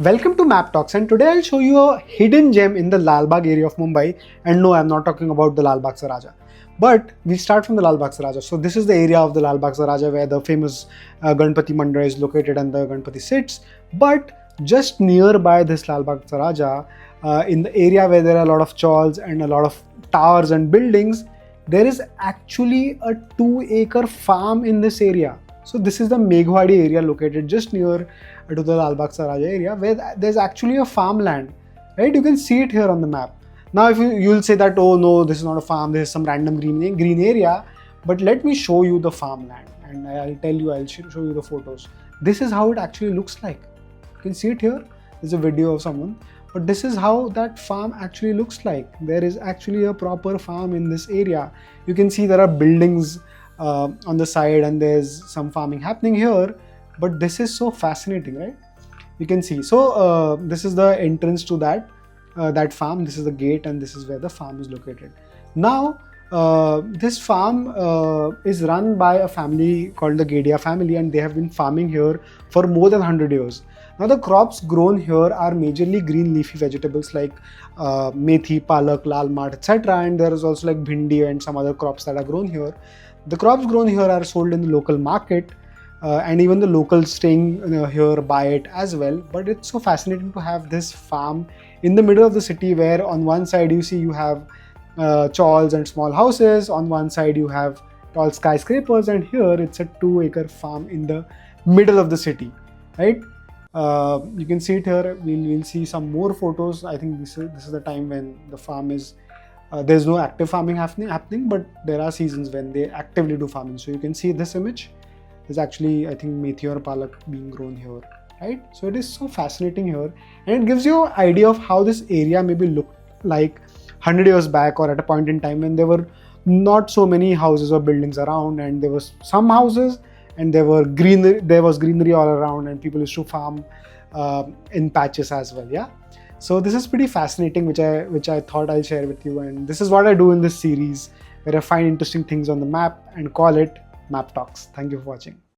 Welcome to Map Talks, and today I'll show you a hidden gem in the Lal Bagh area of Mumbai. And no, I'm not talking about the Lal Bagh Saraja, but we start from the Lal Bagh Saraja. So this is the area of the Lal Bagh Saraja where the famous Ganpati Mandir is located and the Ganpati sits. But just nearby this Lal Bagh Saraja, in the area where there are a lot of chawls and a lot of towers and buildings, there is actually a 2-acre farm in this area. So this is the Meghwadi area located just near to the Lal Bagh Saraja area where there's actually a farmland, right? You can see it here on the map. Now if you'll say that, oh no, this is not a farm, this is some random green area, but let me show you the farmland and I'll tell you, I'll show you the photos. This is how it actually looks like. You can see it here. There's a video of someone, but this is how that farm actually looks like. There is actually a proper farm in this area. You can see there are buildings on the side and there's some farming happening here, but this is so fascinating, right? You can see. So this is the entrance to that farm. This is the gate and this is where the farm is located. Now this farm is run by a family called the Gedia family, and they have been farming here for more than 100 years. Now the crops grown here are majorly green leafy vegetables like methi, palak, lal mat, etc. And there is also like bhindi and some other crops that are grown here. The crops grown here are sold in the local market, and even the locals staying here buy it as well. But it's so fascinating to have this farm in the middle of the city where on one side you have chawls and small houses, on one side you have tall skyscrapers, and here it's a 2-acre farm in the middle of the city, right? You can see it here. We'll see some more photos. I think this is the time when the farm is there's no active farming happening, but there are seasons when they actively do farming. So you can see this image. There's actually, I think, methi or palak being grown here, right? So it is so fascinating here, and it gives you an idea of how this area maybe looked like 100 years back, or at a point in time when there were not so many houses or buildings around, and there was some houses and there was greenery all around, and people used to farm in patches as well. Yeah. So this is pretty fascinating, which I thought I'll share with you, and this is what I do in this series, where I find interesting things on the map and call it Map Talks. Thank you for watching.